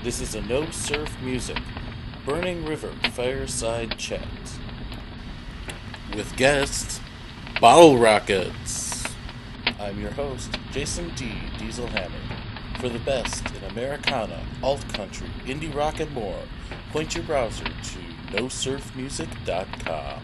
This is a No Surf Music, Burning River Fireside Chat. With guests, Bottle Rockets. I'm your host, Jason D. Diesel Hamad. For the best in Americana, alt country, indie rock, and more, point your browser to nosurfmusic.com.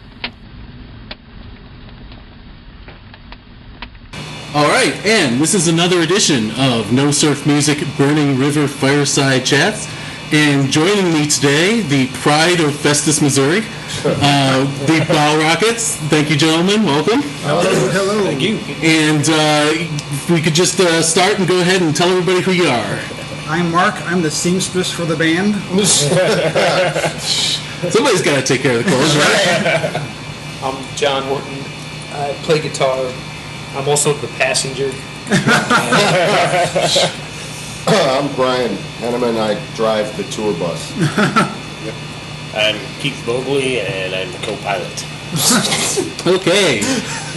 Alright, and this is another edition of No Surf Music Burning River Fireside Chats. And joining me today, the pride of Festus, Missouri, the Bottle Rockets. Thank you, gentlemen. Welcome. Hello. Thank you. And if we could just start and go ahead and tell everybody who you are. I'm Mark. I'm the seamstress for the band. Somebody's got to take care of the clothes, right? I'm John Horton. I play guitar. I'm also the passenger. I'm Brian Henneman. I drive the tour bus. I'm Keith Voegele, and I'm the co-pilot. Okay.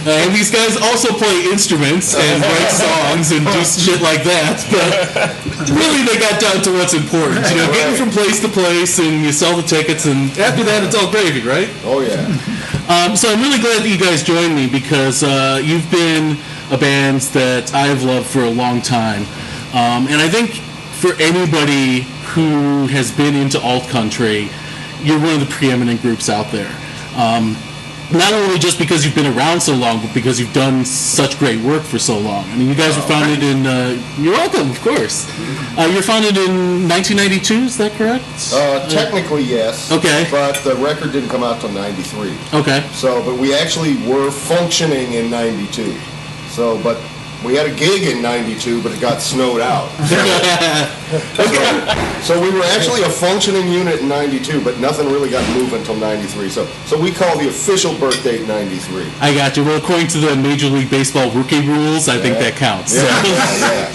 And these guys also play instruments and write songs and do shit like that. But really, they got down to what's important. You know, getting from place to place, and you sell the tickets, and after that, it's all gravy, right? Oh, yeah. So I'm really glad that you guys joined me because you've been a band that I've loved for a long time. And I think for anybody who has been into alt country, you're one of the preeminent groups out there. Not only just because you've been around so long, but because you've done such great work for so long. I mean, you guys were founded in... you're welcome, of course. You're founded in 1992, is that correct? Technically, yes. Okay. But the record didn't come out till 93. Okay. So, but we actually were functioning in 92. So, but we had a gig in 92, but it got snowed out. So we were actually a functioning unit in 92, but nothing really got moving until 93. So we call the official birth date 93. I got you. Well, according to the Major League Baseball rookie rules, I think that counts. Yeah.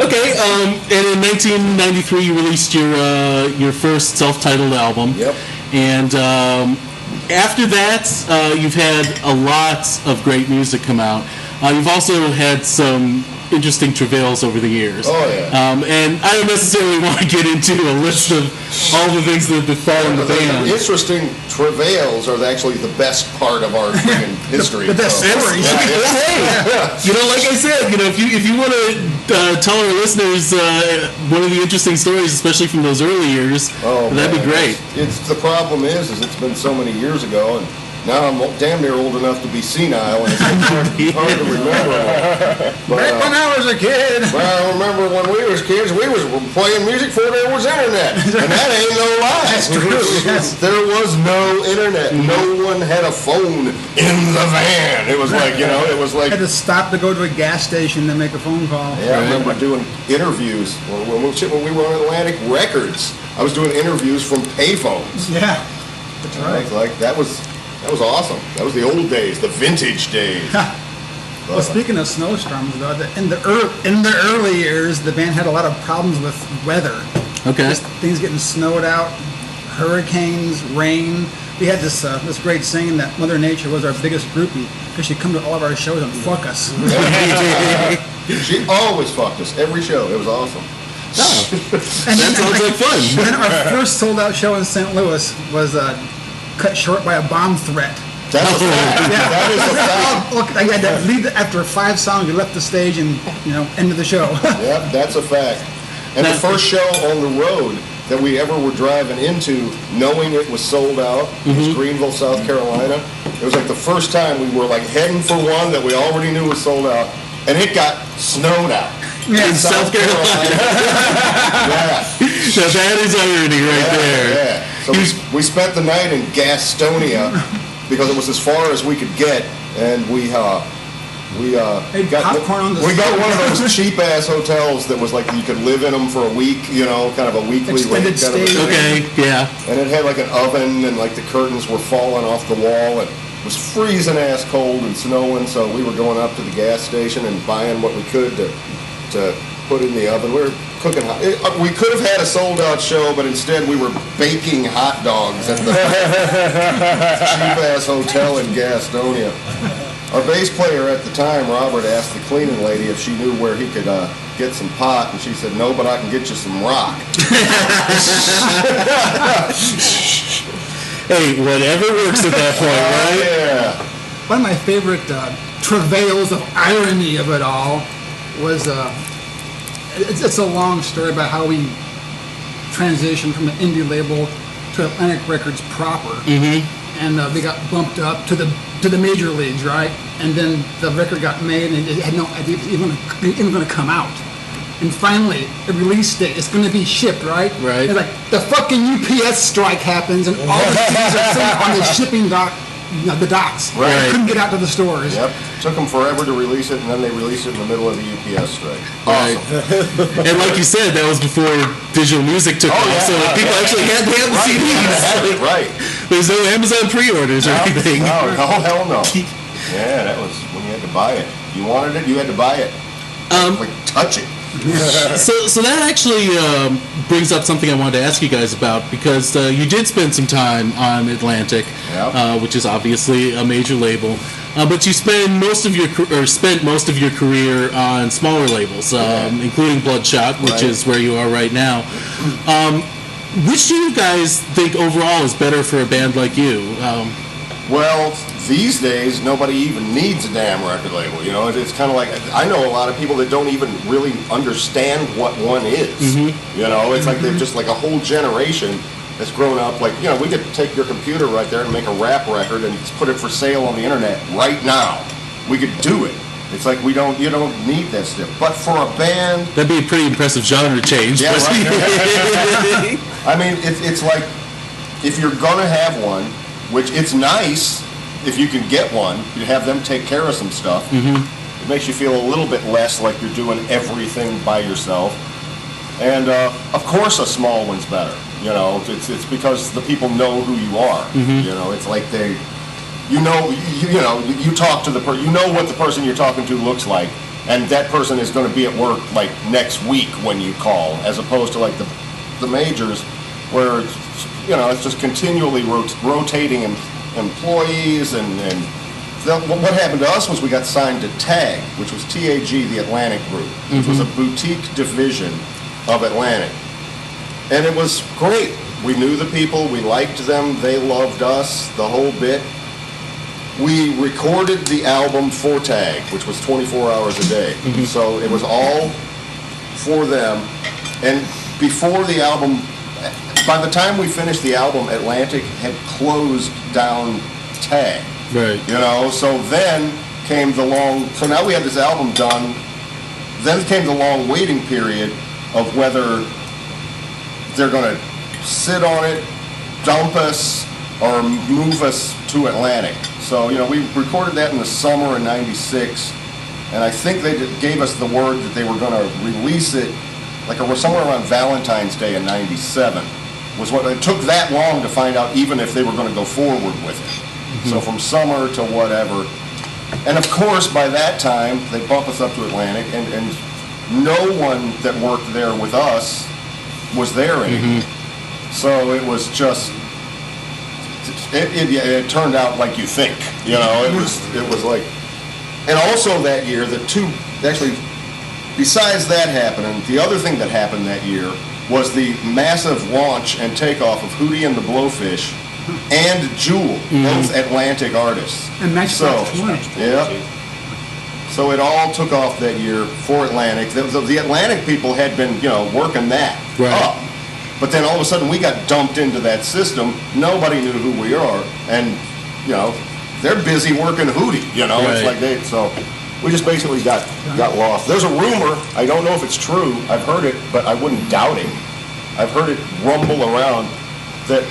Okay, and in 1993 you released your first self-titled album. Yep. And after that, you've had a lot of great music come out. You've also had some interesting travails over the years. Oh, yeah. And I don't necessarily want to get into a list of all the things that have befallen the band. The interesting travails are actually the best part of our history. The best stories. You know, like I said, you know, if you want to tell our listeners one of the interesting stories, especially from those early years, that'd be great. It's the problem is it's been so many years ago, and now I'm damn near old enough to be senile, and it's hard to remember. But, Back when I was a kid. Well, I remember when we was kids, we was playing music before there was internet, and that ain't no lie. That's true. Yes. There was no internet. No one had a phone in the van. It was like, you know, it was like... I had to stop to go to a gas station to make a phone call. Yeah, I remember doing interviews when we were on Atlantic Records. I was doing interviews from payphones. Yeah, that's right. Like that was awesome. That was the old days, the vintage days. Well, speaking of snowstorms, though, in the early years, the band had a lot of problems with weather. Okay. Just things getting snowed out, hurricanes, rain. We had this great saying that Mother Nature was our biggest groupie because she'd come to all of our shows and fuck us. She always fucked us every show. It was awesome. Oh, that sounds like fun. Then our first sold-out show in St. Louis was cut short by a bomb threat. That's a fact. Yeah. That is a fact. Look, I had to leave after 5 songs. We left the stage and end of the show. Yep, that's a fact. And the first show on the road that we ever were driving into, knowing it was sold out, was Greenville, South Carolina. It was like the first time we were like heading for one that we already knew was sold out, and it got snowed out. Yeah, in South Carolina. Now that is irony right there. Yeah. So we spent the night in Gastonia because it was as far as we could get, and we got popcorn on the one of those cheap ass hotels that was like you could live in them for a week, kind of a weekly extended stay. Okay, yeah. And it had like an oven, and like the curtains were falling off the wall, and it was freezing ass cold and snowing. So we were going up to the gas station and buying what we could to put in the oven. We were cooking hot. We could have had a sold-out show, but instead we were baking hot dogs at the cheap-ass hotel in Gastonia. Our bass player at the time, Robert, asked the cleaning lady if she knew where he could get some pot, and she said, "No, but I can get you some rock." Hey, whatever works at that point, right? Yeah. One of my favorite travails of irony of it all was it's a long story about how we transitioned from the indie label to Atlantic Records proper, and we got bumped up to the major leagues, right? And then the record got made, and it had no idea it was even going to come out. And finally, the release date, it's going to be shipped, right? Right. And like the fucking UPS strike happens, and all the CDs are sitting on the shipping dock, the docks. Right. They couldn't get out to the stores. Yep. Took them forever to release it, and then they released it in the middle of the UPS strike. Right. And like you said, that was before digital music took off, so people actually had to have the CDs. Right. There's no Amazon pre-orders or anything. No, hell no. Yeah, that was when you had to buy it. You wanted it, you had to buy it. Like touch it. So that actually brings up something I wanted to ask you guys about, because you did spend some time on Atlantic, which is obviously a major label, but you spent most of your career on smaller labels, including Bloodshot, which is where you are right now. Which do you guys think overall is better for a band like you? Well, these days, nobody even needs a damn record label. You know, it's kind of like, I know a lot of people that don't even really understand what one is. You know, it's like they've just like a whole generation that's grown up. Like, you know, we could take your computer right there and make a rap record and just put it for sale on the internet right now. We could do it. It's like you don't need that stuff. But for a band, That'd be a pretty impressive genre change. yeah, but- right. I mean, it's like if you're gonna have one, which it's nice if you can get one, you have them take care of some stuff. It makes you feel a little bit less like you're doing everything by yourself. And of course, a small one's better. You know, it's because the people know who you are. You know, it's like you talk to the person, you know what the person you're talking to looks like, and that person is going to be at work like next week when you call, as opposed to like the majors, where it's just continually rotating employees, and what happened to us was we got signed to TAG, which was TAG, the Atlantic Group, which was a boutique division of Atlantic, and it was great. We knew the people, we liked them, they loved us, the whole bit. We recorded the album for TAG, which was 24 hours a day, so it was all for them. And before the album, by the time we finished the album, Atlantic had closed down TAG. Right. You know, so then came so now we had this album done, then came the long waiting period of whether they're going to sit on it, dump us, or move us to Atlantic. So, you know, we recorded that in the summer of '96, and I think they gave us the word that they were going to release it like somewhere around Valentine's Day in '97. Was what it took that long to find out even if they were going to go forward with it. So from summer to whatever, and of course by that time they bump us up to Atlantic, and no one that worked there with us was there anymore. So it was just it turned out like you think, you know. It was like, and also that year besides that happening, the other thing that happened that year was the massive launch and takeoff of Hootie and the Blowfish and Jewel, both Atlantic artists. And Matchbox 20. Yeah. So it all took off that year for Atlantic. The Atlantic people had been, working that up. But then all of a sudden we got dumped into that system. Nobody knew who we are. And, they're busy working Hootie, It's like so we just basically got lost. There's a rumor, I don't know if it's true, I've heard it, but I wouldn't doubt it. I've heard it rumble around that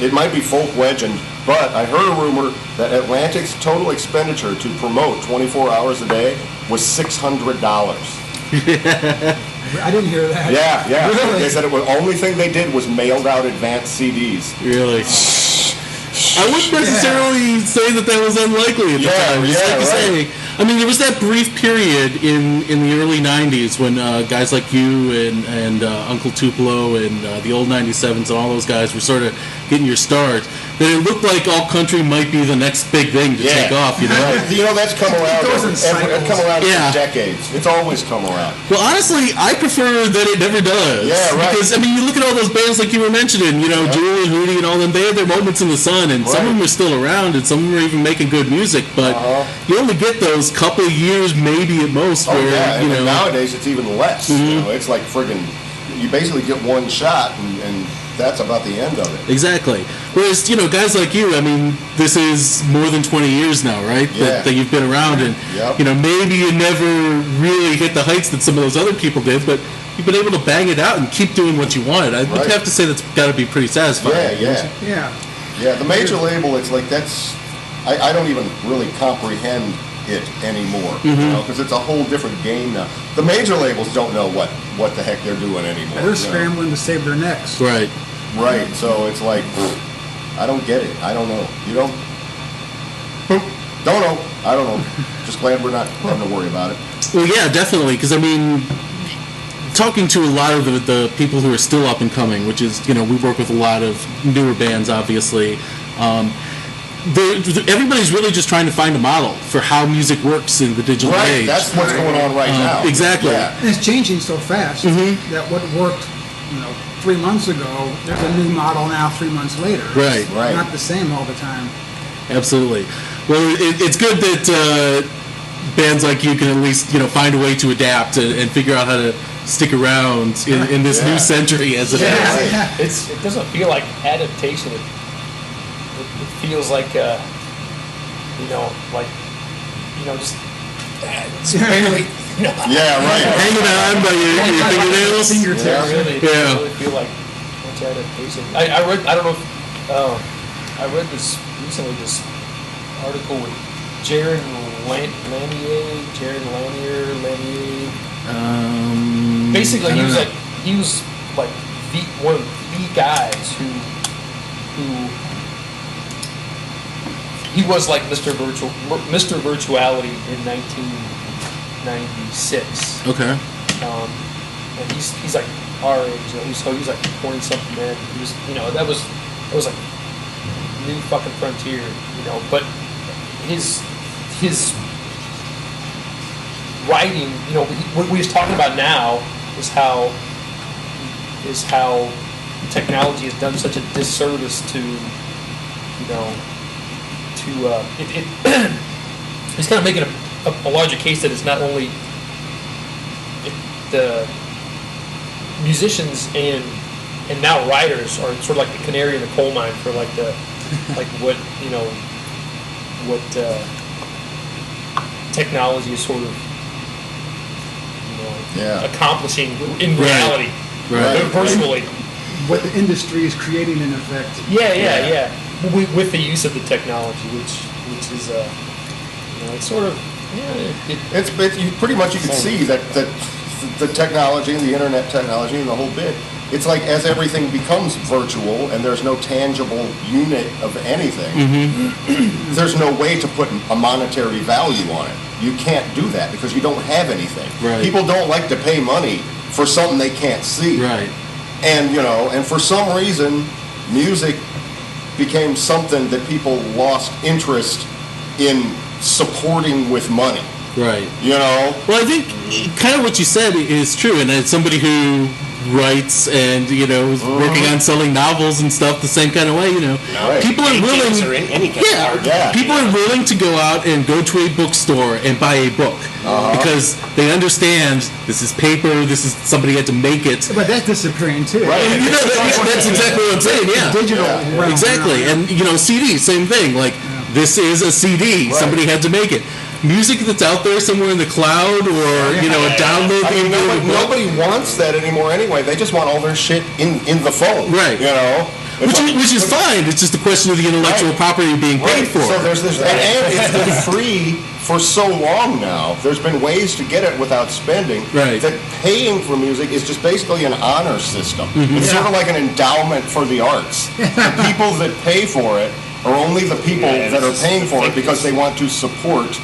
it might be folk legend, but I heard a rumor that Atlantic's total expenditure to promote 24 hours a day was $600. I didn't hear that. Yeah. Really? They said the only thing they did was mailed out advanced CDs. Really? I wouldn't necessarily say that was unlikely at the time. Just like you say. I mean, there was that brief period in the early 90s when guys like you and Uncle Tupelo and the old 97s and all those guys were sort of getting your start. that it looked like alt country might be the next big thing to take off. You know, Right. That's come around. It's come around Yeah. for decades. It's always come around. Well, honestly, I prefer that it never does. Yeah, right. Because, I mean, you look at all those bands like you were mentioning, you know, Jewel and Hootie and all them, they had their moments in the sun, and some of them are still around, and some of them are even making good music, but you only get those couple years, maybe at most, where, And you know... nowadays it's even less. You know, it's like friggin', you basically get one shot, and that's about the end of it. Exactly. Whereas, you know, guys like you, I mean, this is more than 20 years now, right? Yeah. That you've been around, and, you know, maybe you never really hit the heights that some of those other people did, but you've been able to bang it out and keep doing what you wanted. I would have to say that's got to be pretty satisfying. Yeah. The major label, it's like I don't even really comprehend it anymore, you know, because it's a whole different game now. The major labels don't know what the heck they're doing anymore. They're scrambling to save their necks. Right. Right, so it's like, I don't get it. I don't know. You don't? Don't know. I don't know. Just glad we're not having to worry about it. Well, yeah, definitely, because, I mean, talking to a lot of the people who are still up and coming, which is, you know, we work with a lot of newer bands, obviously. Everybody's really just trying to find a model for how music works in the digital age. That's what's going on right now. Exactly. Yeah. And it's changing so fast that what worked, 3 months ago, there's a new model now 3 months later. Right. It's not the same all the time. Absolutely. Well, it's good that bands like you can at least, you know, find a way to adapt and figure out how to stick around in this new century as it is. It doesn't feel like adaptation. It feels like, just barely. Hanging on by your fingernails. Really, I really feel like much adaptation. I read. I don't know if I read this recently. This article with Jaron Lanier. Basically, he was like one of the guys who he was like Mr. Virtuality in 1996. Okay. And he's like our age, so he's like 20 something then. He was, that was like new fucking frontier, But his writing, what we was talking about now is how technology has done such a disservice to, he's kind of making a larger case that it's not only the musicians and now writers are sort of like the canary in the coal mine for like what technology is sort of accomplishing in reality, virtually. What the industry is creating in effect. Yeah. With the use of the technology, which is it's sort of it's you pretty much you can see that the technology and the internet technology and the whole bit. It's like as everything becomes virtual and there's no tangible unit of anything, there's no way to put a monetary value on it. You can't do that because you don't have anything. Right. People don't like to pay money for something they can't see. Right. And and for some reason, music became something that people lost interest in supporting with money. Right. Well, I think kind of what you said is true, and as somebody who writes and is working on selling novels and stuff the same kind of way, people are willing. People are willing to go out and go to a bookstore and buy a book because they understand this is paper. This is somebody had to make it. But that's disappearing too. Right. That's exactly what I'm saying. Yeah. Digital. Yeah. Exactly, and CD, same thing. Like this is a CD. Right. Somebody had to make it. Music that's out there somewhere in the cloud or a download. Nobody wants that anymore anyway. They just want all their shit in the phone. Right. Which is fine. It's just a question of the intellectual property being paid for. So there's this, and it's been free for so long now. There's been ways to get it without spending. Right. That paying for music is just basically an honor system. It's sort of like an endowment for the arts. The people that pay for it are only the people that are paying for it because they want to support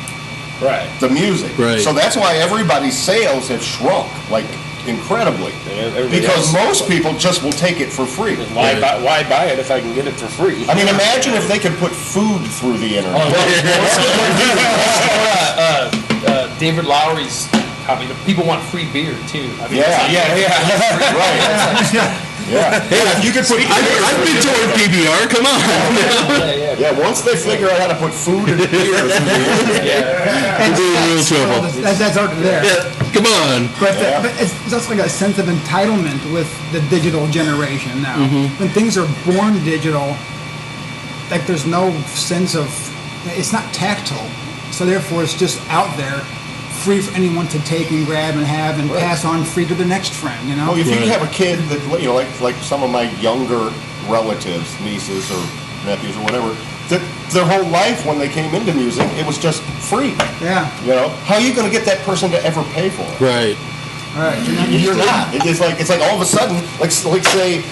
the music. Right. So that's why everybody's sales have shrunk, like incredibly. everybody Because else- most people just will take it for free. Why buy it if I can get it for free? I mean, imagine if they could put food through the internet. David Lowery's copy. People want free beer too. I mean, Right. Yeah. Hey, you could put. I've been to a PBR. Come on. Yeah, once they figure out how to put food and beer through the internet. And We're in real trouble. that's already there. Yeah, come on. But, Yeah. but it's also like a sense of entitlement with the digital generation now. Mm-hmm. When things are born digital, like there's no sense of, it's not tactile. So therefore it's just out there, free for anyone to take and grab and have and pass on free to the next friend, you know? Well, if Right. you have a kid that, like some of my younger relatives, nieces or nephews or whatever, that their whole life when they came into music, it was just free. Yeah. How are you going to get that person to ever pay for it? Right. All right. You're not. It's like all of a sudden, like say,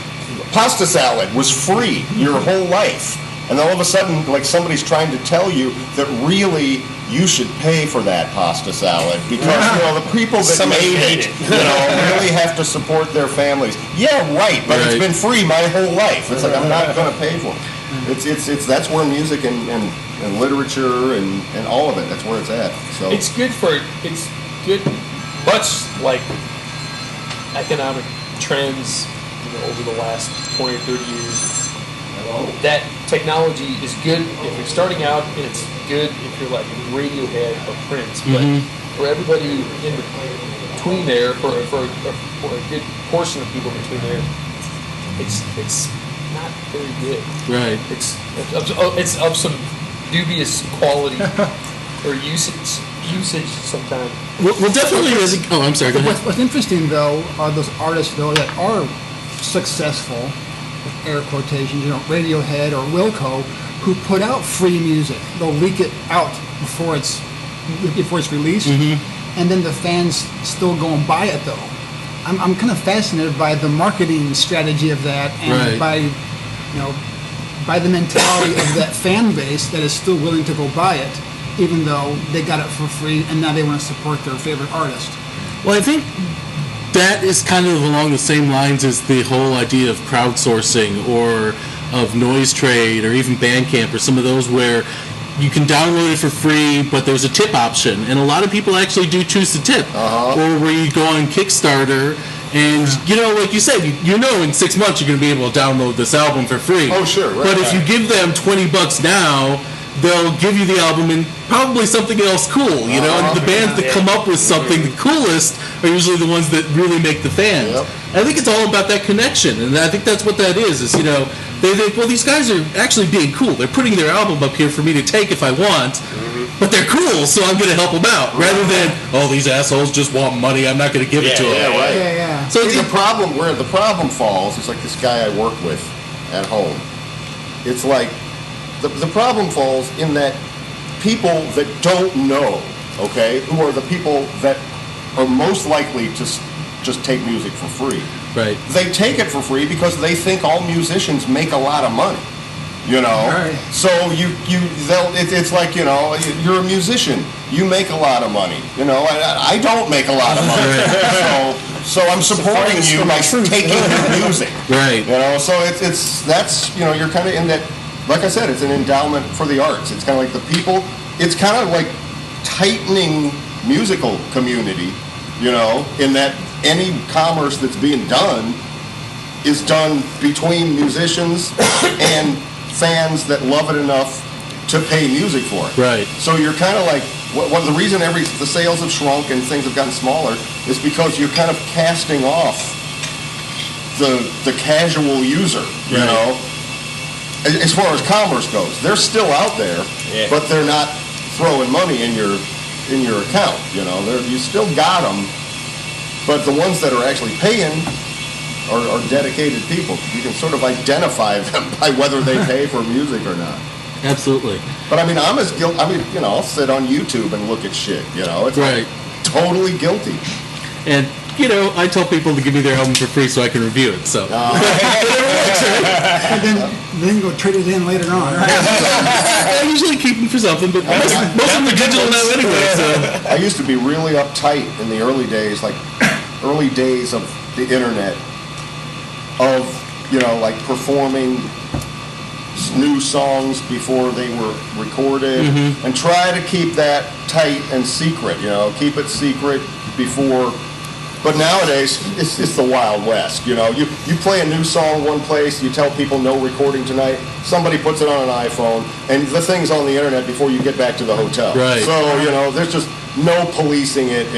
pasta salad was free your whole life, and all of a sudden, like somebody's trying to tell you that really you should pay for that pasta salad because the people that Somebody made made it, it. really have to support their families. Yeah, right. But Right. it's been free my whole life. It's like I'm not going to pay for it. It's that's where music and literature and all of it. That's where it's at. So it's good, much like economic trends, over the last 20 or 30 years. That technology is good if you're starting out, and it's good if you're like Radiohead or Prince. But for everybody in between there, for a good portion of people between there, it's not very good. Right. It's of some dubious quality or usage sometimes. Well, definitely. Oh, I'm sorry. Go ahead. What's interesting though are those artists though that are successful, with air quotations, Radiohead or Wilco, who put out free music. They'll leak it out before it's released, and then the fans still go and buy it though. I'm kind of fascinated by the marketing strategy of that, and Right. by the mentality of that fan base that is still willing to go buy it, even though they got it for free and now they want to support their favorite artist. Well, I think that is kind of along the same lines as the whole idea of crowdsourcing or of Noise Trade or even Bandcamp or some of those where you can download it for free, but there's a tip option. And a lot of people actually do choose to tip. Or where you go on Kickstarter and, like you said, in 6 months you're going to be able to download this album for free. Oh, sure. Right, but if you give them $20 now, they'll give you the album and probably something else cool, and the bands that come up with something the coolest are usually the ones that really make the fans. Yep. I think it's all about that connection, and I think that's what that is they think, well, these guys are actually being cool. They're putting their album up here for me to take if I want, but they're cool, so I'm going to help them out, rather than, these assholes just want money, I'm not going to give it to them. Yeah, right. Yeah. So See, the problem falls is like this guy I work with at home. It's like the problem falls in that people that don't know, who are the people that are most likely to just take music for free. Right. They take it for free because they think all musicians make a lot of money. Right. So it's like, you're a musician, you make a lot of money. I don't make a lot of money. So I'm supporting you by taking your music. Right. So that's you're kind of in that, like I said, it's an endowment for the arts. It's kind of like the people, it's kind of like tightening musical community, in that any commerce that's being done is done between musicians and fans that love it enough to pay music for it. Right. So you're kind of like, the reason the sales have shrunk and things have gotten smaller is because you're kind of casting off the casual user, As far as commerce goes, they're still out there, but they're not throwing money in your account. You still got them, but the ones that are actually paying are dedicated people. You can sort of identify them by whether they pay for music or not. Absolutely. But I'm as guilty. I'll sit on YouTube and look at shit. It's Right. totally guilty. And, I tell people to give me their album for free so I can review it, so. And then go trade it in later on. Right? I usually keep them for something, but most of them are digital now anyway, so. I used to be really uptight in the early days, like early days of the internet, of, like performing new songs before they were recorded, and try to keep that tight and secret, keep it secret before. But nowadays, it's the Wild West. You play a new song one place, you tell people no recording tonight, somebody puts it on an iPhone, and the thing's on the internet before you get back to the hotel. Right. So, there's just no policing it.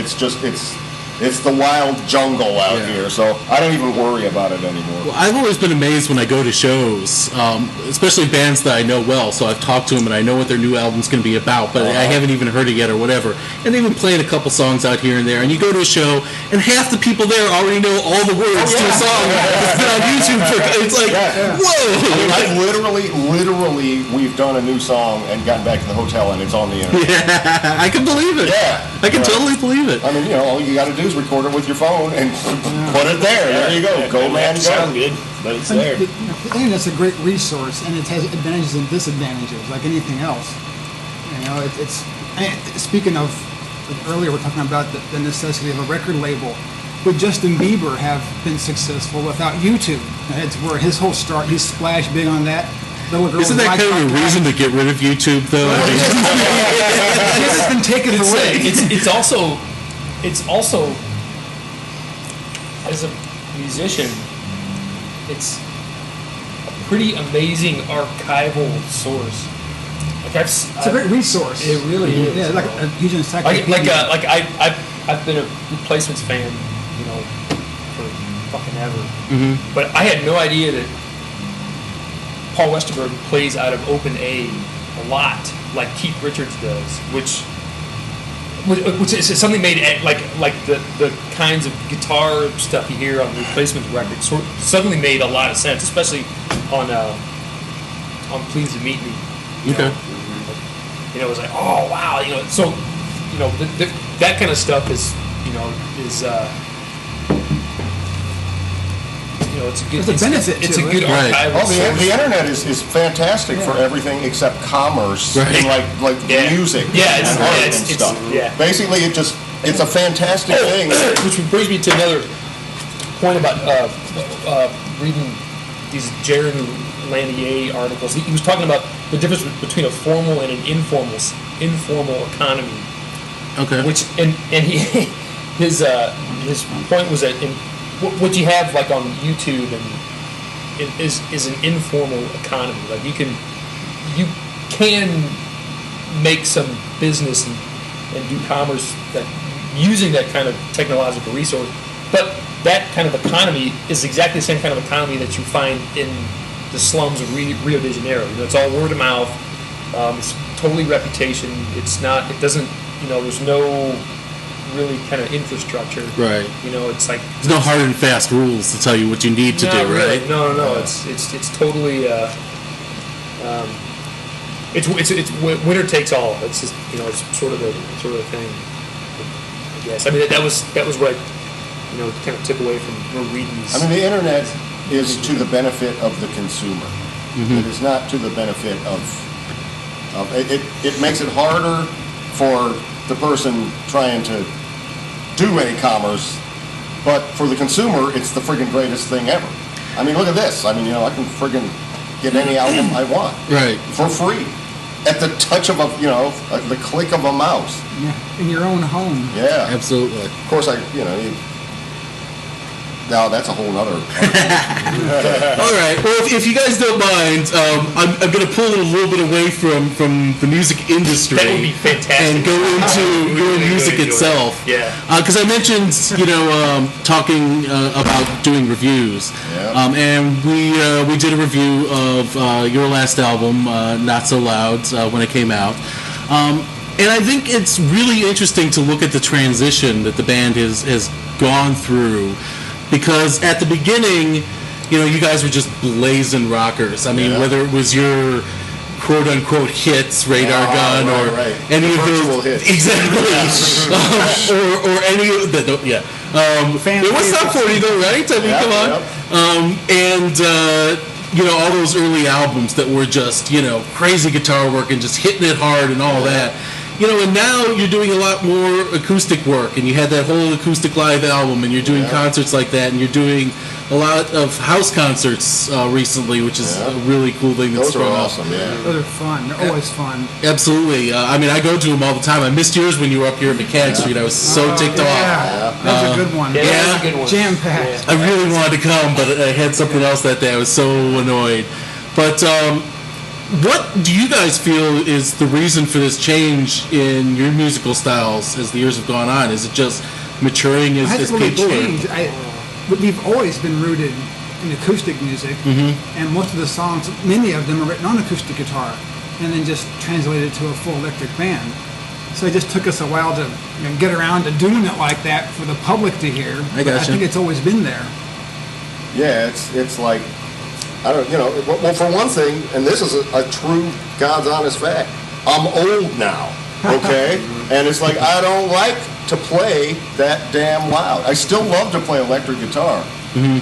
It's the wild jungle out here, so I don't even worry about it anymore. Well, I've always been amazed when I go to shows, especially bands that I know well, so I've talked to them and I know what their new album's going to be about, but I haven't even heard it yet or whatever. And they've been playing a couple songs out here and there, and you go to a show, and half the people there already know all the words to a song that's been on YouTube for, it's like, whoa! I mean, literally, we've done a new song and gotten back to the hotel and it's on the internet. Yeah, I can believe it. Yeah. I can totally believe it. I mean, all you got to do is record it with your phone and put it there. There you go. Go, man, go. Sound good, but it's there. I think that's a great resource, and it has advantages and disadvantages, like anything else. Speaking of, earlier we're talking about the necessity of a record label. Would Justin Bieber have been successful without YouTube? That's where his whole start, he splashed big on that. Isn't that kind of a reason to get rid of YouTube, though? It's been taken away. It's also, as a musician, it's a pretty amazing archival source. It's a great resource. It really is. Yeah, like a huge encyclopedia. I've been a Replacements fan, for fucking ever. But I had no idea that Paul Westerberg plays out of open A lot, like Keith Richards does, which is something made like the kinds of guitar stuff you hear on Replacements records suddenly made a lot of sense, especially on Pleased to Meet Me. Okay. It was like, oh wow, so that kind of stuff is it's a good. It's a benefit. It's a to good it. archival. The internet is fantastic for everything except commerce and like music and art and stuff. Basically, it's a fantastic thing. Which brings me to another point about reading these Jeremy Lanier articles. He was talking about the difference between a formal and an informal economy. Okay. Which and his point was that what you have like on YouTube and is an informal economy. Like you can make some business and do commerce that using that kind of technological resource, but that kind of economy is exactly the same kind of economy that you find in the slums of Rio de Janeiro. It's all word of mouth. It's totally reputation. It's not. It doesn't. There's no really kind of infrastructure. Right. It's like there's no hard and fast rules to tell you what you need to do. Really. Right. No. It's totally. It's winner takes all. It's just it's sort of the thing. I guess. I mean that was what I kind of took away from reading these. I mean the internet is to the benefit of the consumer. It is not to the benefit of it makes it harder for the person trying to do any commerce, but for the consumer, it's the friggin' greatest thing ever. I mean, look at this. I mean, I can friggin' get any album I want for free at the touch of the click of a mouse. Yeah, in your own home. Yeah, absolutely. Of course, now that's a whole nother. All right. Well, if you guys don't mind, I'm going to pull it a little bit away from the music industry. That would be fantastic. And go into your music itself. Yeah. Because I mentioned, talking about doing reviews. Yeah. And we did a review of your last album, Not So Loud, when it came out. And I think it's really interesting to look at the transition that the band has gone through. Because at the beginning, you guys were just blazing rockers. I mean, whether it was your quote-unquote hits, Radar Gun, or any of those hits. Exactly. or any of the, it was top 40 though, right? I mean, come on. And all those early albums that were just, crazy guitar work and just hitting it hard and all that. and now you're doing a lot more acoustic work, and you had that whole acoustic live album, and you're doing concerts like that, and you're doing a lot of house concerts recently, which is a really cool thing that's Those are thrown up. awesome, yeah. Those are fun. They're always fun. Absolutely. I mean, I go to them all the time. I missed yours when you were up here at Mechanic Street. I was so ticked off. Yeah, that was a good one. Yeah, that was a Yeah. good one. Jam-packed. I really wanted to come, but I had something else that day. I was so annoyed. But what do you guys feel is the reason for this change in your musical styles as the years have gone on? Is it just maturing It as hasn't really people? changed. We've always been rooted in acoustic music, and most of the songs, many of them are written on acoustic guitar, and then just translated to a full electric band. So it just took us a while to get around to doing it like that for the public to hear. I But gotcha. I think it's always been there. Yeah, it's like, I don't, well, for one thing, and this is a true God's honest fact, I'm old now, okay? And it's like, I don't like to play that damn loud. I still love to play electric guitar.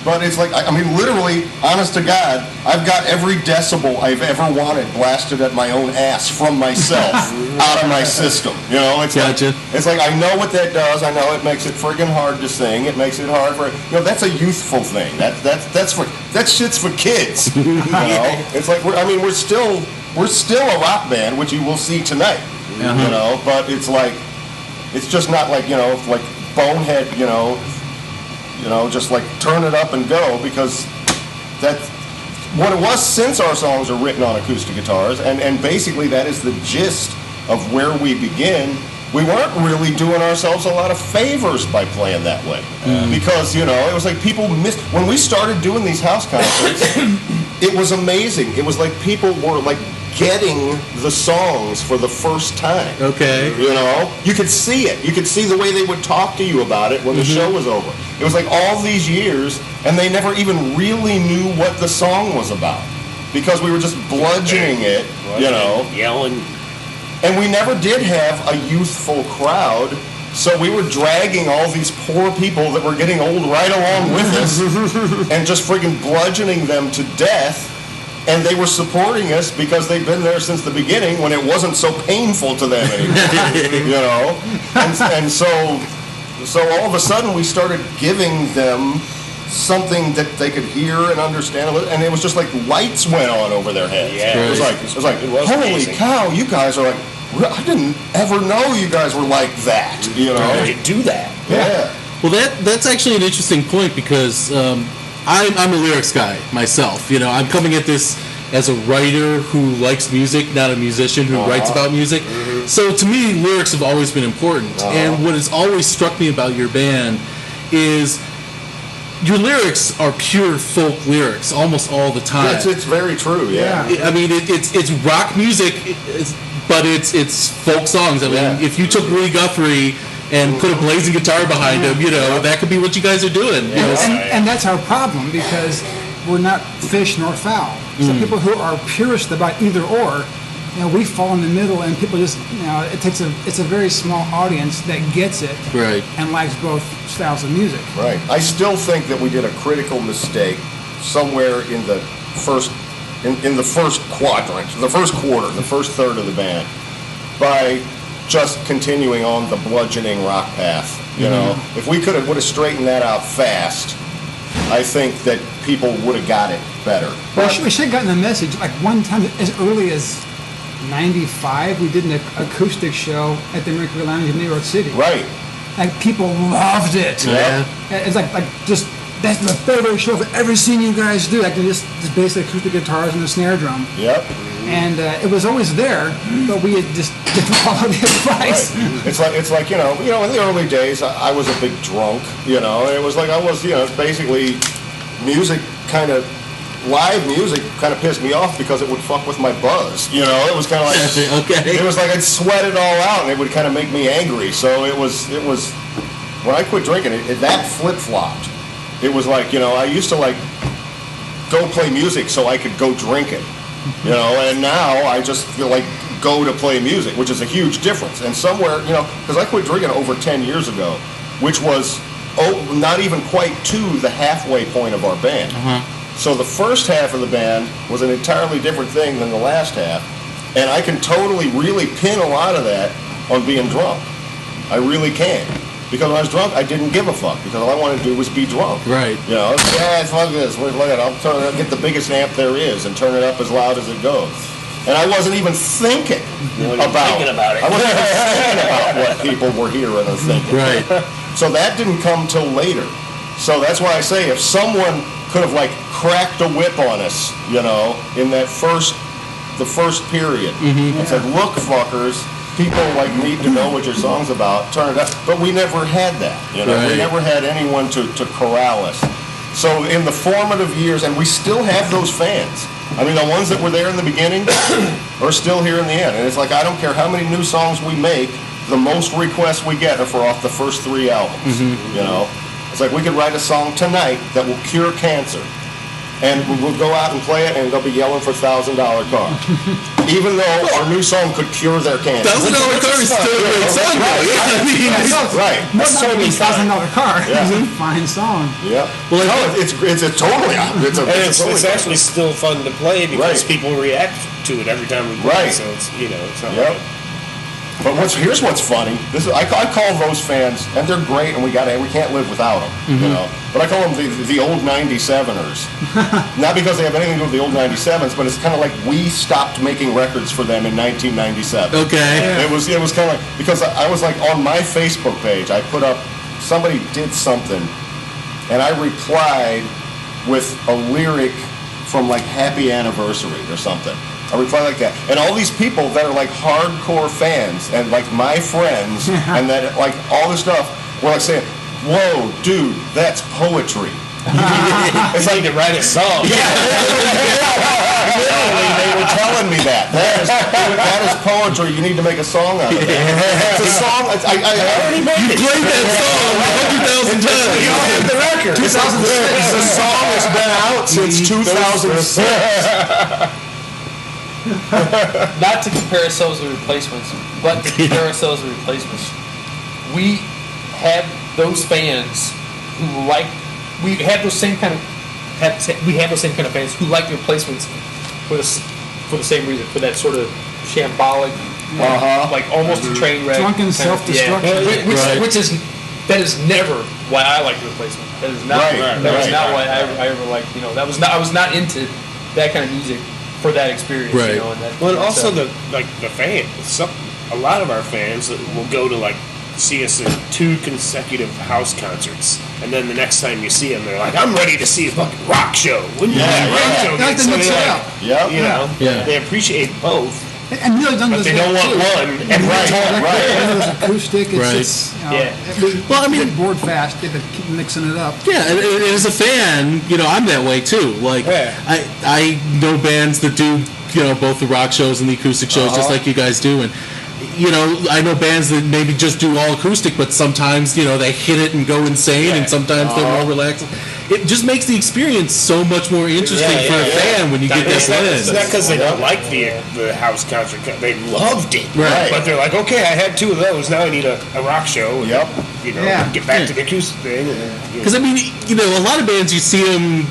But it's like, I mean, literally, honest to God, I've got every decibel I've ever wanted blasted at my own ass from myself out of my system. It's Gotcha. like I know what that does. I know it makes it friggin' hard to sing. It makes it hard for that's a youthful thing. That shit's for kids. It's like we're still a rock band, which you will see tonight. But it's like it's just not like like bonehead. Just like turn it up and go, because that's what it was since our songs are written on acoustic guitars, and basically that is the gist of where we begin. We weren't really doing ourselves a lot of favors by playing that way, because it was like people missed when we started doing these house concerts. It was amazing. It was like people were like getting the songs for the first time. Okay. You could see it. You could see the way they would talk to you about it when the show was over. It was like all these years, and they never even really knew what the song was about, because we were just bludgeoning it, Yelling. and we never did have a youthful crowd. So we were dragging all these poor people that were getting old right along with us, and just friggin' bludgeoning them to death. And they were supporting us because they'd been there since the beginning, when it wasn't so painful to them anymore. And so all of a sudden we started giving them something that they could hear and understand, and it was just like lights went on over their heads. Yeah, it was like holy amazing. cow, you guys are like, I didn't ever know you guys were like that. I could do that. Yeah. Well, that's actually an interesting point, because I'm a lyrics guy myself. I'm coming at this as a writer who likes music, not a musician who writes about music. So to me, lyrics have always been important. And what has always struck me about your band is your lyrics are pure folk lyrics almost all the time. It's very true. Yeah. I mean, it's rock music, but it's folk songs. I mean, if you took Woody Guthrie and put a blazing guitar behind him, that could be what you guys are doing. And that's our problem, because we're not fish nor fowl. So people who are purist about either or, we fall in the middle, and people just, it's a very small audience that gets it, Right. and likes both styles of music. Right. I still think that we did a critical mistake somewhere in the first in the first quadrant, the first quarter, the first third of the band, by just continuing on the bludgeoning rock path. If we would have straightened that out fast, I think that people would have got it better. Well, we should have gotten the message. Like one time, as early as '95, we did an acoustic show at the Mercury Lounge in New York City. Right. Like people loved it. Yeah. It's like just that's the favorite show I've ever seen you guys do. Like just basic acoustic guitars and a snare drum. Yep. And it was always there, but we had just didn't follow the advice. Right. It's like in the early days, I was a big drunk. And it was like I was basically music live music kind of pissed me off because it would fuck with my buzz. It was kind of like Okay. It was like I'd sweat it all out, and it would kind of make me angry. So it was when I quit drinking, that flip flopped. It was like I used to like go play music so I could go drink it. And now I just feel like go to play music, which is a huge difference. And somewhere, because I quit drinking over 10 years ago, which was not even quite to the halfway point of our band. So the first half of the band was an entirely different thing than the last half, and I can totally really pin a lot of that on being drunk. I really can. Because when I was drunk, I didn't give a fuck. Because all I wanted to do was be drunk. Right. You know, yeah, fuck this. Look at it. I'll get the biggest amp there is and turn it up as loud as it goes. And I wasn't even thinking about thinking about it. I wasn't even thinking about what people were hearing and thinking. Right. So that didn't come till later. So that's why I say if someone could have like cracked a whip on us, you know, in that the first period, and said, "Look, fuckers, people like need to know what your song's about. Turn it up." But we never had that. You know, we Right. never had anyone to corral us. So in the formative years, and we still have those fans. I mean, the ones that were there in the beginning are still here in the end. And it's like, I don't care how many new songs we make, the most requests we get are for off the first 3 albums. You know? It's like we could write a song tonight that will cure cancer. And we'll go out and play it, and they'll be yelling for $1,000 car. Even though our new song could cure their cancer. $1,000 car is still a great song, though. Yeah, I mean, Right. Not totally $1,000 car. Yeah. It's a fine song. Yeah. Well, No, it's a totally. It's It's actually still fun to play because Right. people react to it every time we play. Right. So it's it's not Yep. like But here's what's funny. I call those fans, and they're great, and we can't live without them, you know. But I call them the old 97ers, not because they have anything to do with the old 97s, but it's kind of like we stopped making records for them in 1997. Okay. It was kind of like, because I was like on my Facebook page, I put up, somebody did something, and I replied with a lyric from like Happy Anniversary or something. I reply like that. And all these people that are like hardcore fans and like my friends and that like all this stuff were like saying, "Whoa, dude, that's poetry." it's like to write a song. Literally, they were telling me that. That is poetry. You need to make a song out of that. It's a song. I already made it. Played that song 100,000 times. You have the record. The song has been out since 2006. Not to compare ourselves with replacements, but to compare ourselves with replacements. We have those fans who like. We have those same kind of. We have those same kind of fans who like the replacements for the same reason, for that sort of shambolic, like almost a train wreck, Drunken kind of- self-destruction. Yeah. Which is that is never why I like the replacement. That is not why I ever liked. You know, I was not into that kind of music for that experience. Right. You know, and that, Well, and also the fans. A lot of our fans will go to like see us in 2 consecutive house concerts, and then the next time you see them, they're like, "I'm ready to see a fucking rock show." When you have a rock show, They like to so mix they it like- up. Yep. You know, Yeah. they appreciate both, And Neil Young but does they that don't want too. one every time. It's acoustic. It's Right. just, you know, Yeah. Well, I mean- get bored fast. You have to keep mixing it up. Yeah, and as a fan, you know, I'm that way too. Like, Yeah. I know bands that do, you know, both the rock shows and the acoustic shows, just like you guys do, and you know, I know bands that maybe just do all acoustic, but sometimes, you know, they hit it and go insane, and sometimes they're more relaxed. It just makes the experience so much more interesting for a fan when you get that It's blend. not because they don't like the house concert. They loved it. Right. But they're like, okay, I had 2 of those. Now I need a rock show. And, Yep. You know, Yeah. get back to the acoustic thing. Because I mean, you know, a lot of bands you see them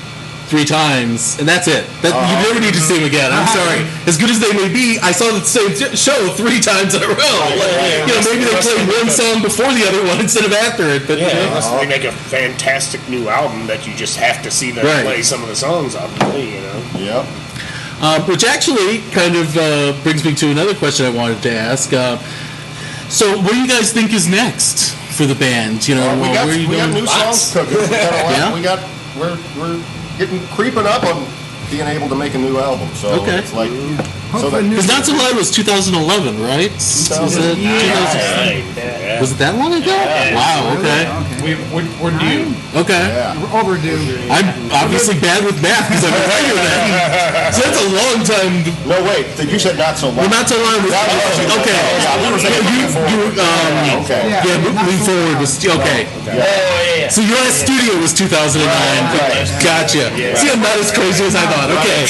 3 times and that's it. You never need to see them again. I'm sorry. As good as they may be, I saw the same show 3 times in a row. You know, maybe they played one song before the other one instead of after it. But Unless they make a fantastic new album that you just have to see them play some of the songs off of it, you know. Yep. which actually kind of brings me to another question I wanted to ask. So, what do you guys think is next for the band? You know, we where are you got going? new songs cooking. We got a lot. Yeah? We're getting creeping up on being able to make a new album. So Okay. it's like Hopefully new- Because Not So Loud was 2011, right? Was it 2000? Was it that long ago? Wow. Okay. We're new. Okay. yeah. We're overdue. I'm obviously bad with math because I've been writing that. So that's a long time. No, wait. You said Not So Loud. Well, Not So Loud was okay. Yeah, we were thinking moving forward. Okay. Yeah, moving forward was okay. Oh yeah. So your last studio was 2009. Right. Gotcha. See, I'm not as crazy as I thought. Okay.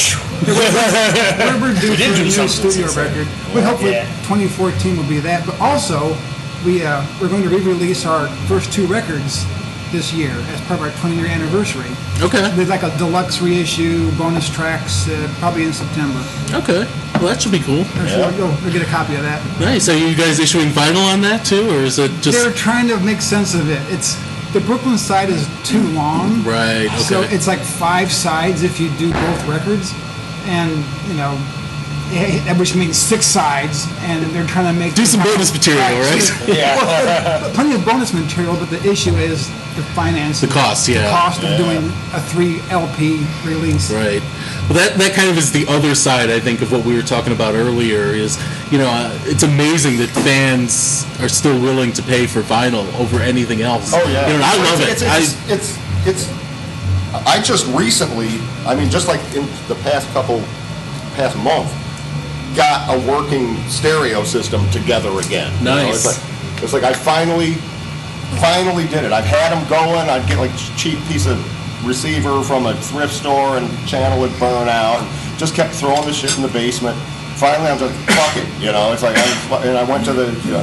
We're due for a do new something studio since record. But hopefully 2014 will be that. But also, we're going to re-release our first 2 records this year as part of our 20-year anniversary. Okay. There's like a deluxe reissue, bonus tracks, probably in September. Okay. Well, that should be cool. You'll get a copy of that. Nice. Are you guys issuing vinyl on that too, or is it just? They're trying to make sense of it. The Brooklyn side is too long. Right. Okay. So it's like 5 sides if you do both records, and which means 6 sides, and they're trying to make do some bonus material, right? Well, plenty of bonus material, but the issue is the finance, the cost, the cost of doing a 3 LP release. Right. Well, that kind of is the other side, I think, of what we were talking about earlier. Is it's amazing that fans are still willing to pay for vinyl over anything else. Oh yeah, I love it. It's. I just recently, just like in the past month, got a working stereo system together again. Nice. It's like I finally did it. I've had them going. I'd get like cheap piece of receiver from a thrift store and channel would burn out. And just kept throwing the shit in the basement. Finally, I'm just fuck it. It's like I went to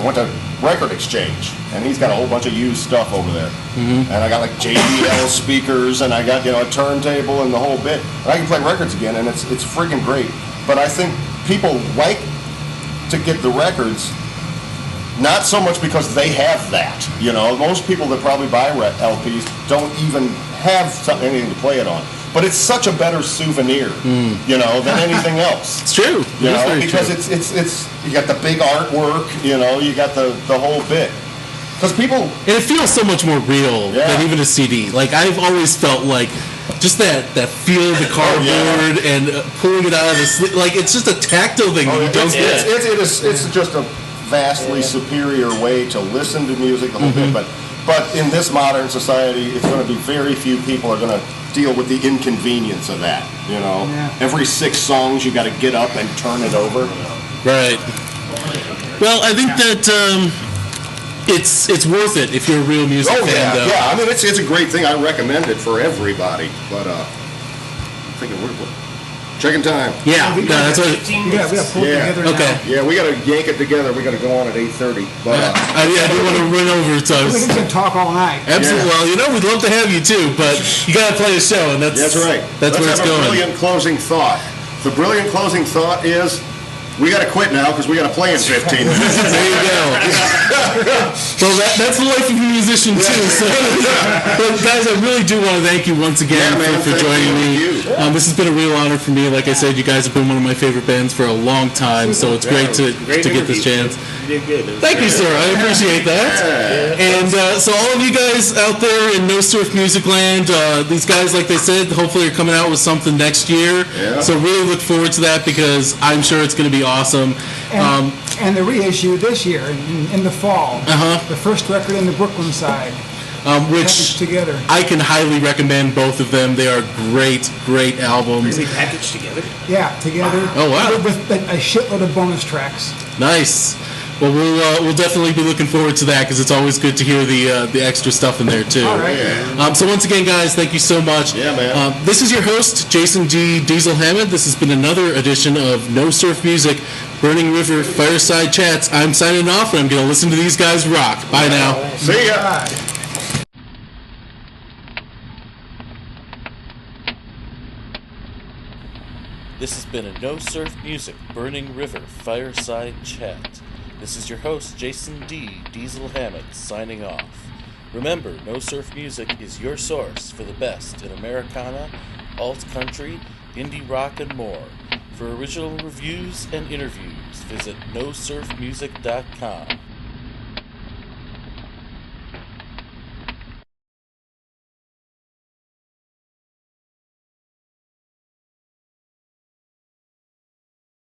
went to Record Exchange, and he's got a whole bunch of used stuff over there. Mm-hmm. And I got like JBL speakers, and I got a turntable and the whole bit. And I can play records again, and it's freaking great. But I think people like to get the records, not so much because they have that. Most people that probably buy LPs don't even have anything to play it on. But it's such a better souvenir, than anything else. It's true. Because it's you got the big artwork, you got the whole bit. Because people, and it feels so much more real than even a CD. Like I've always felt like just that feel of the cardboard and pulling it out of the sleeve. Like it's just a tactile thing that you don't get. It's just a vastly superior way to listen to music, the whole bit. But in this modern society, it's going to be very few people are going to deal with the inconvenience of that. Every 6 songs you got to get up and turn it over. Right. Well, I think that it's worth it if you're a real music fan. Though. Yeah. It's a great thing. I recommend it for everybody. But I think we're checking time. Yeah, that's what. We got to pull it together. Okay. Now. Yeah, we got to yank it together. We got to go on at 8:30. But I do want to run over. So we can talk all night. Absolutely. Yeah. Well, we'd love to have you too, but you got to play a show, and that's right. That's where it's going. A brilliant closing thought. The brilliant closing thought is, we got to quit now because we got to play in 15 minutes. There you go. So that's the life of a musician too. So, but guys, I really do want to thank you once again for joining me. This has been a real honor for me. Like I said, you guys have been one of my favorite bands for a long time, so it's great to get this chance. You did good. Thank you, sir. I appreciate that. And so all of you guys out there in No Surf Music Land, these guys, like they said, hopefully are coming out with something next year. Yeah. So really look forward to that because I'm sure it's going to be awesome. And the reissue this year in the fall. The first record in the Brooklyn side. Which together. I can highly recommend both of them. They are great albums. Really packaged together? Yeah, together. Oh, wow. With a shitload of bonus tracks. Nice. Well, we'll definitely be looking forward to that because it's always good to hear the extra stuff in there too. All right. So once again, guys, thank you so much. Yeah, man. This is your host, Jason D. Diesel Hamad. This has been another edition of No Surf Music, Burning River Fireside Chats. I'm signing off, and I'm going to listen to these guys rock. Bye now. See ya. Bye. This has been a No Surf Music, Burning River Fireside Chat. This is your host, Jason D. Diesel Hamad, signing off. Remember, No Surf Music is your source for the best in Americana, alt-country, indie rock, and more. For original reviews and interviews, visit nosurfmusic.com.